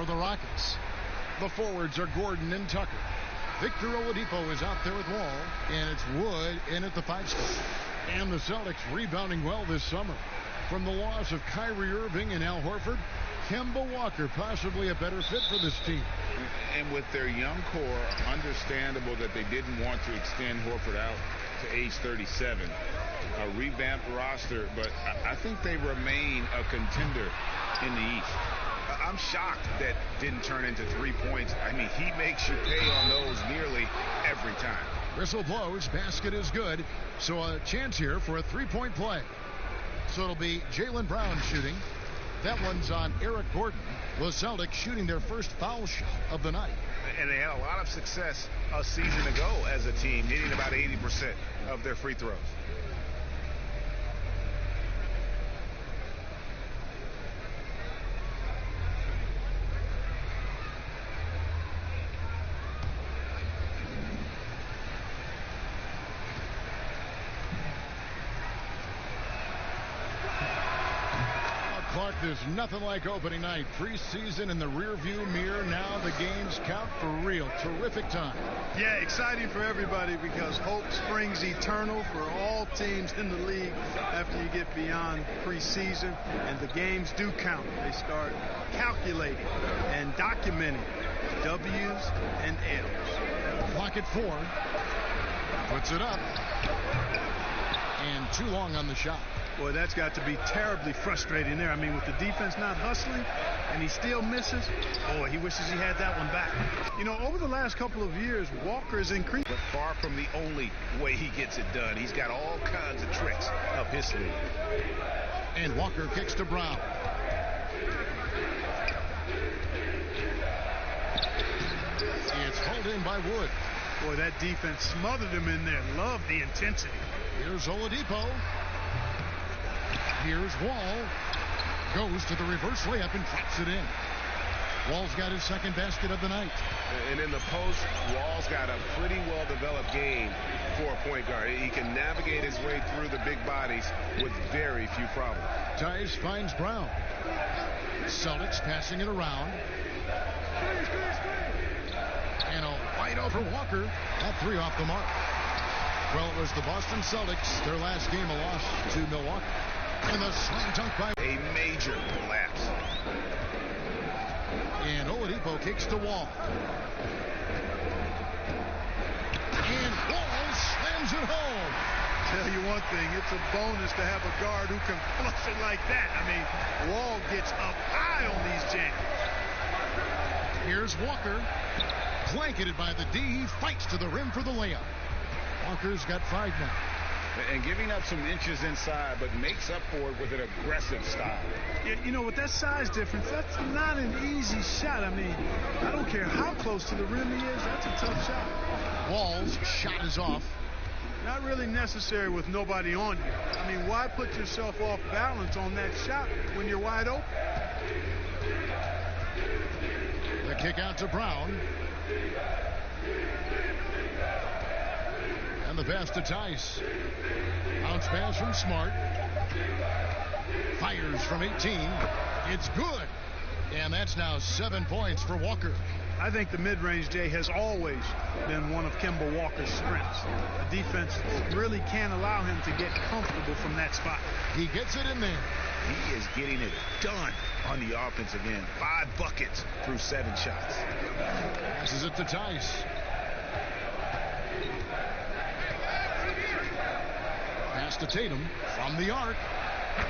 for the Rockets. The forwards are Gordon and Tucker. Victor Oladipo is out there with Wall, and it's Wood in at the 5 spot. And the Celtics rebounding well this summer. From the loss of Kyrie Irving and Al Horford, Kemba Walker possibly a better fit for this team. And with their young core, understandable that they didn't want to extend Horford out to age 37. A revamped roster, but I think they remain a contender in the East. I'm shocked that didn't turn into 3 points. I mean, he makes you pay on those nearly every time. Whistle blows, basket is good, so a chance here for a 3-point play. So it'll be Jaylen Brown shooting. That one's on Eric Gordon. The Celtics shooting their first foul shot of the night. And they had a lot of success a season ago as a team, hitting about 80% of their free throws. There's nothing like opening night. Preseason in the rearview mirror. Now the games count for real. Terrific time. Yeah, exciting for everybody because hope springs eternal for all teams in the league after you get beyond preseason. And the games do count. They start calculating and documenting W's and L's. Clock at 4. Puts it up. And too long on the shot. Boy, that's got to be terribly frustrating there. I mean, with the defense not hustling and he still misses, boy, he wishes he had that one back. You know, over the last couple of years, Walker's increased. But far from the only way he gets it done. He's got all kinds of tricks up his sleeve. And Walker kicks to Brown. It's hauled in by Wood. Boy, that defense smothered him in there. Love the intensity. Here's Oladipo. Here's Wall. Goes to the reverse layup and drops it in. Wall's got his second basket of the night. And in the post, Wall's got a pretty well-developed game for a point guard. He can navigate his way through the big bodies with very few problems. Tice finds Brown. Celtics passing it around. And a wide open Walker. That 3 off the mark. Well, it was the Boston Celtics, their last game, a loss to Milwaukee. And the slam dunk by a major collapse. And Oladipo kicks to Wall. And Wall slams it home. Tell you one thing, it's a bonus to have a guard who can flush it like that. I mean, Wall gets up high on these jams. Here's Walker. Blanketed by the D. He fights to the rim for the layup. Walker's got 5 now. And giving up some inches inside, but makes up for it with an aggressive style. Yeah, you know, with that size difference, that's not an easy shot. I mean, I don't care how close to the rim he is, that's a tough shot. Wall's shot is off. Not really necessary with nobody on you. I mean, why put yourself off balance on that shot when you're wide open? The kick out to Brown. And the pass to Tice. Bounce pass from Smart. Fires from 18. It's good. And that's now 7 points for Walker. I think the mid-range, Jay, has always been one of Kemba Walker's strengths. The defense really can't allow him to get comfortable from that spot. He gets it in there. He is getting it done on the offensive end. 5 buckets through 7 shots. Passes it to Tice. Pass to Tatum from the arc.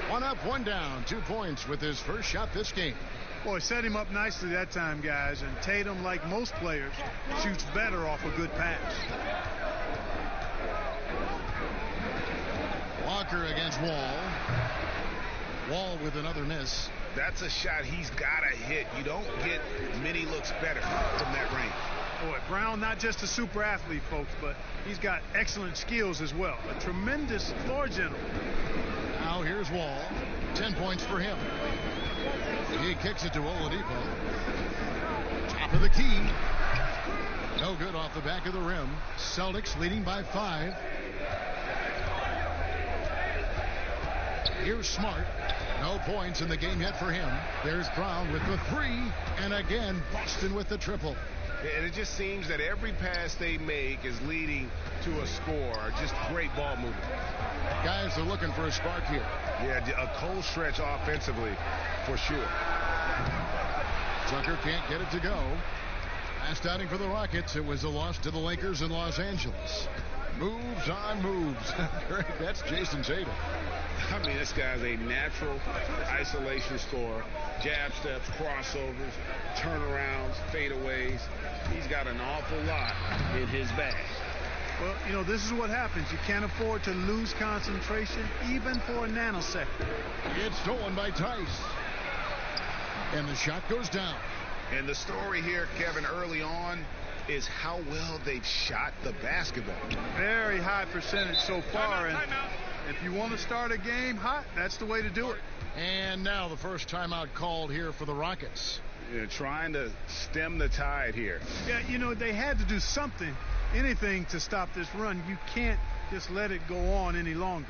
1 up, 1 down. 2 points with his first shot this game. Boy, set him up nicely that time, guys. And Tatum, like most players, shoots better off a good pass. Walker against Wall. Wall with another miss. That's a shot he's got to hit. You don't get many looks better from that range. Boy, Brown, not just a super athlete, folks, but he's got excellent skills as well. A tremendous floor general. Now here's Wall. 10 points for him. He kicks it to Oladipo. Top of the key. No good off the back of the rim. Celtics leading by 5. Here's Smart. No points in the game yet for him. There's Brown with the 3. And again, Boston with the triple. And it just seems that every pass they make is leading to a score. Just great ball movement. Guys are looking for a spark here. Yeah, a cold stretch offensively for sure. Tucker can't get it to go. Last outing for the Rockets, it was a loss to the Lakers in Los Angeles. Moves on moves. That's Jason Tatum. I mean, this guy's a natural isolation scorer. Jab steps, crossovers, turnarounds, fadeaways. He's got an awful lot in his bag. Well, you know, this is what happens. You can't afford to lose concentration, even for a nanosecond. It's stolen by Tice. And the shot goes down. And the story here, Kevin, early on is how well they've shot the basketball. Very high percentage so far. And if you want to start a game hot, that's the way to do it. And now the first timeout called here for the Rockets. They're trying to stem the tide here. Yeah, you know, they had to do something, anything to stop this run. You can't just let it go on any longer.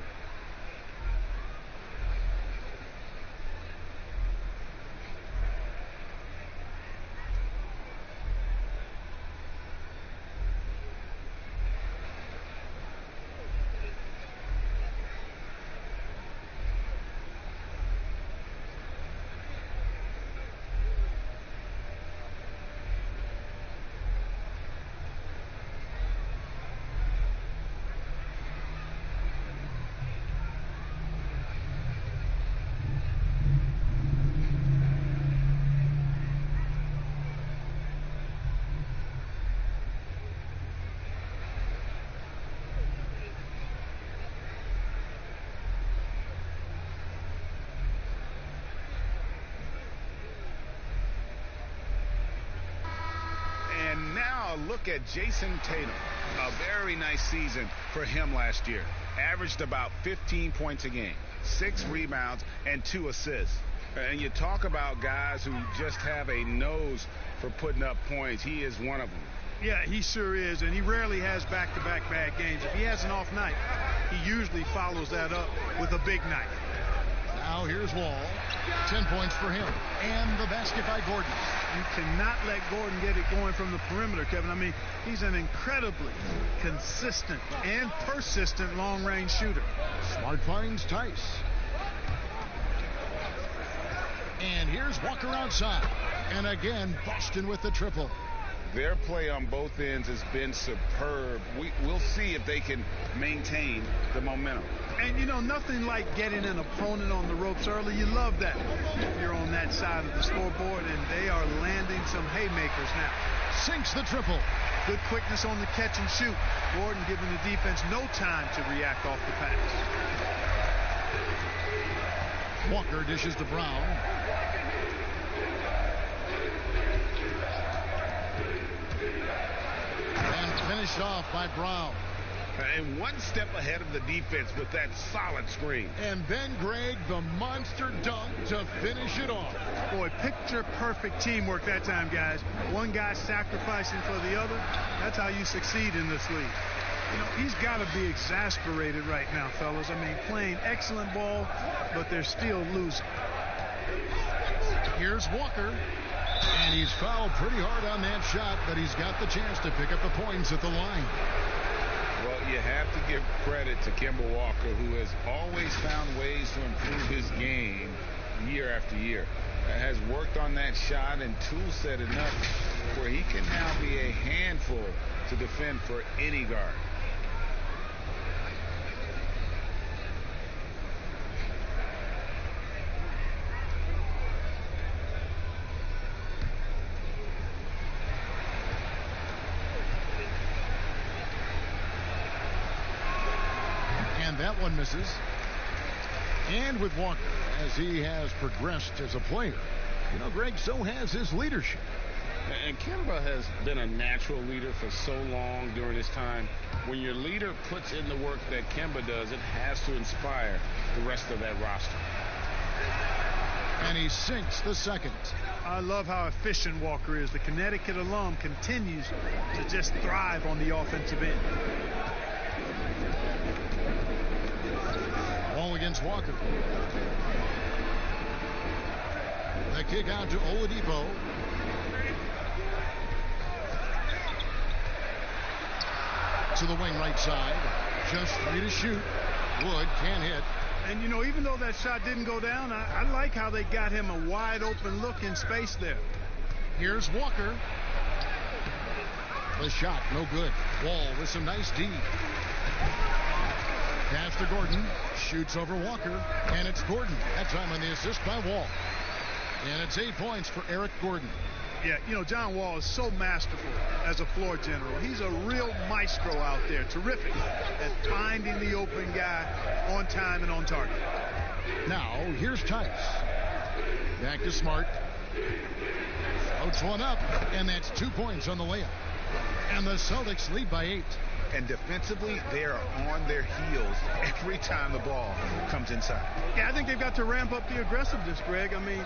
Look at Jason Tatum. A very nice season for him last year. Averaged about 15 points a game, 6 rebounds, and 2 assists. And you talk about guys who just have a nose for putting up points. He is one of them. Yeah, he sure is, and he rarely has back-to-back bad games. If he has an off night, he usually follows that up with a big night. Now here's Wall. 10 points for him. And the basket by Gordon. You cannot let Gordon get it going from the perimeter, Kevin. I mean, he's an incredibly consistent and persistent long-range shooter. Smart finds Tice. And here's Walker outside. And again, Boston with the triple. Their play on both ends has been superb. We'll see if they can maintain the momentum. And, you know, nothing like getting an opponent on the ropes early. You love that if you're on that side of the scoreboard, and they are landing some haymakers now. Sinks the triple. Good quickness on the catch and shoot. Gordon giving the defense no time to react off the pass. Walker dishes to Brown. And finished off by Brown. And one step ahead of the defense with that solid screen. And then Greg, the monster dunk to finish it off. Boy, picture-perfect teamwork that time, guys. One guy sacrificing for the other. That's how you succeed in this league. You know, he's got to be exasperated right now, fellas. I mean, playing excellent ball, but they're still losing. Here's Walker. And he's fouled pretty hard on that shot, but he's got the chance to pick up the points at the line. Well, you have to give credit to Kemba Walker, who has always found ways to improve his game year after year. Has worked on that shot and tool set enough where he can now be a handful to defend for any guard. That one misses. And with Walker, as he has progressed as a player, you know, Greg, so has his leadership. And Kemba has been a natural leader for so long during his time. When your leader puts in the work that Kemba does, it has to inspire the rest of that roster. And he sinks the second. I love how efficient Walker is. The Connecticut alum continues to just thrive on the offensive end. Ball against Walker. The kick out to Oladipo. To the wing right side. Just 3 to shoot. Wood can't hit. And, you know, even though that shot didn't go down, I like how they got him a wide open look in space there. Here's Walker. The shot, no good. Wall with some nice D. Pass to Gordon. Shoots over Walker. And it's Gordon. That time on the assist by Wall. And it's 8 points for Eric Gordon. Yeah, you know, John Wall is so masterful as a floor general. He's a real maestro out there. Terrific at finding the open guy on time and on target. Now, here's Tice. Back to Smart. Floats one up, and that's 2 points on the layup. And the Celtics lead by 8. And defensively, they are on their heels every time the ball comes inside. Yeah, I think they've got to ramp up the aggressiveness, Greg. I mean,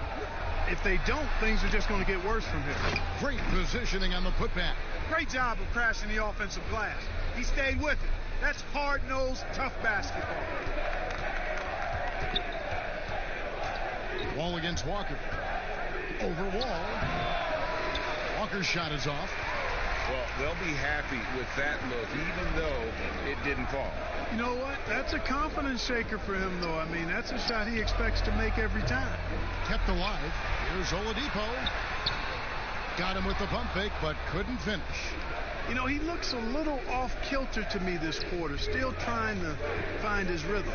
if they don't, things are just going to get worse from here. Great positioning on the putback. Great job of crashing the offensive glass. He stayed with it. That's hard-nosed, tough basketball. Wall against Walker. Over Wall. Walker's shot is off. Well, they'll be happy with that look, even though it didn't fall. You know what? That's a confidence shaker for him, though. I mean, that's a shot he expects to make every time. Kept alive. Here's Oladipo. Got him with the pump fake, but couldn't finish. You know, he looks a little off kilter to me this quarter, still trying to find his rhythm.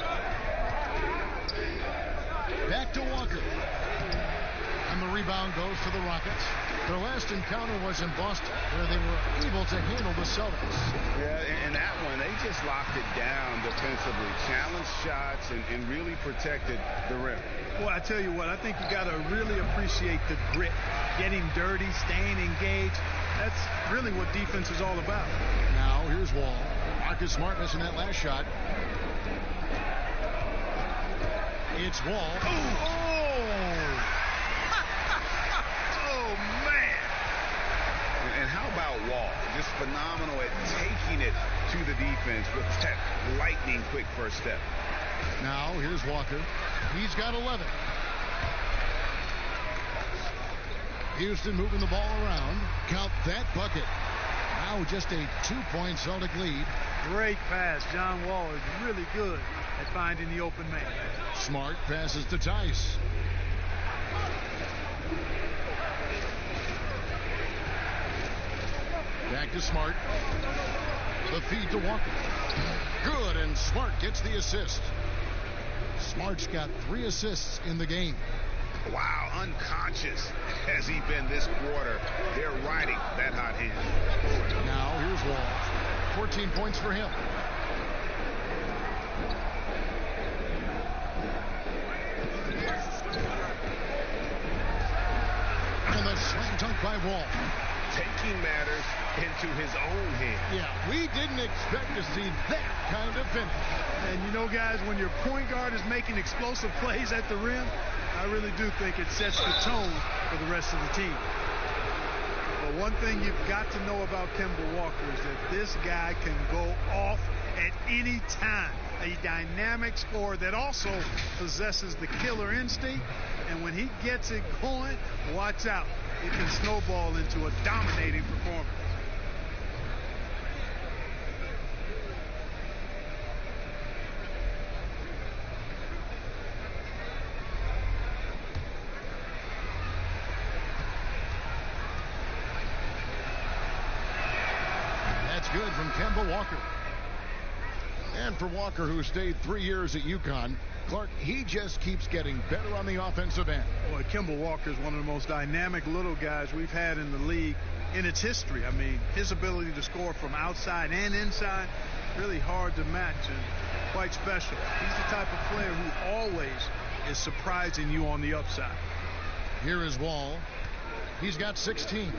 Back to Walker. And the rebound goes to the Rockets. Their last encounter was in Boston, where they were able to handle the Celtics. Yeah, and that one, they just locked it down defensively, challenged shots, and really protected the rim. Well, I tell you what, I think you got to really appreciate the grit, getting dirty, staying engaged. That's really what defense is all about. Now, here's Wall. Marcus Smart missing that last shot. It's Wall. Oh! And how about Wall? Just phenomenal at taking it to the defense with that lightning quick first step. Now, here's Walker. He's got 11. Houston moving the ball around. Count that bucket. Now just a 2-point Celtic lead. Great pass. John Wall is really good at finding the open man. Smart passes to Tice. Back to Smart. The feed to Walker. Good, and Smart gets the assist. Smart's got 3 assists in the game. Wow, unconscious has he been this quarter. They're riding that hot hand. Now here's Wall. 14 points for him. And the slam dunk by Wall. Taking matters into his own hand. Yeah, we didn't expect to see that kind of finish. And you know, guys, when your point guard is making explosive plays at the rim, I really do think it sets the tone for the rest of the team. But one thing you've got to know about Kemba Walker is that this guy can go off at any time. A dynamic scorer that also possesses the killer instinct. And when he gets it going, watch out. It can snowball into a dominating performance. That's good from Kemba Walker. And for Walker, who stayed 3 years at UConn, Clark, he just keeps getting better on the offensive end. Boy, Kemba Walker is one of the most dynamic little guys we've had in the league in its history. I mean, his ability to score from outside and inside, really hard to match and quite special. He's the type of player who always is surprising you on the upside. Here is Wall. He's got 16.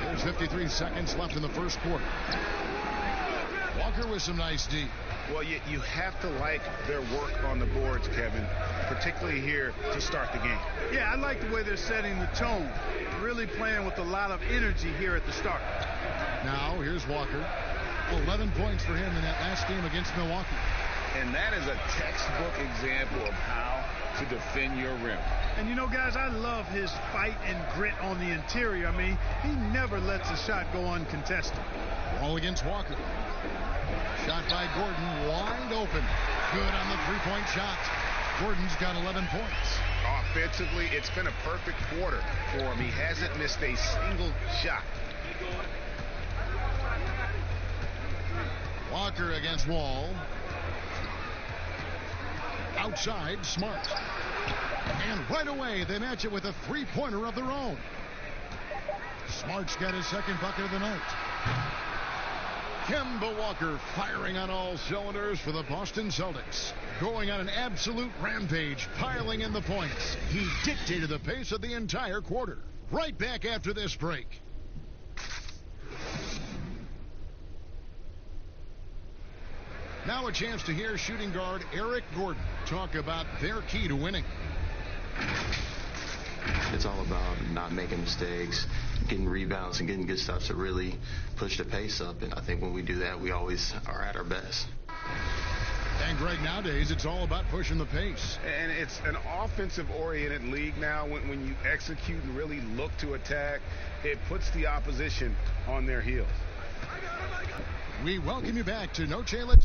There's 53 seconds left in the first quarter. Walker with some nice D. Well, you have to like their work on the boards, Kevin, particularly here to start the game. Yeah, I like the way they're setting the tone. Really playing with a lot of energy here at the start. Now, here's Walker. 11 points for him in that last game against Milwaukee. And that is a textbook example of how to defend your rim. And you know, guys, I love his fight and grit on the interior. I mean, he never lets a shot go uncontested. Wall against Walker. Shot by Gordon, wide open. Good on the three-point shot. Gordon's got 11 points. Offensively, it's been a perfect quarter for him. He hasn't missed a single shot. Walker against Wall. Outside, Smart. And right away, they match it with a three-pointer of their own. Smart's got his second bucket of the night. Kemba Walker firing on all cylinders for the Boston Celtics. Going on an absolute rampage, piling in the points. He dictated the pace of the entire quarter. Right back after this break. Now a chance to hear shooting guard Eric Gordon talk about their key to winning. It's all about not making mistakes, getting rebounds, and getting good stuff to really push the pace up. And I think when we do that, we always are at our best. And Greg, nowadays, it's all about pushing the pace. And it's an offensive-oriented league now. When you execute and really look to attack, it puts the opposition on their heels. We welcome you back to Noche Latino.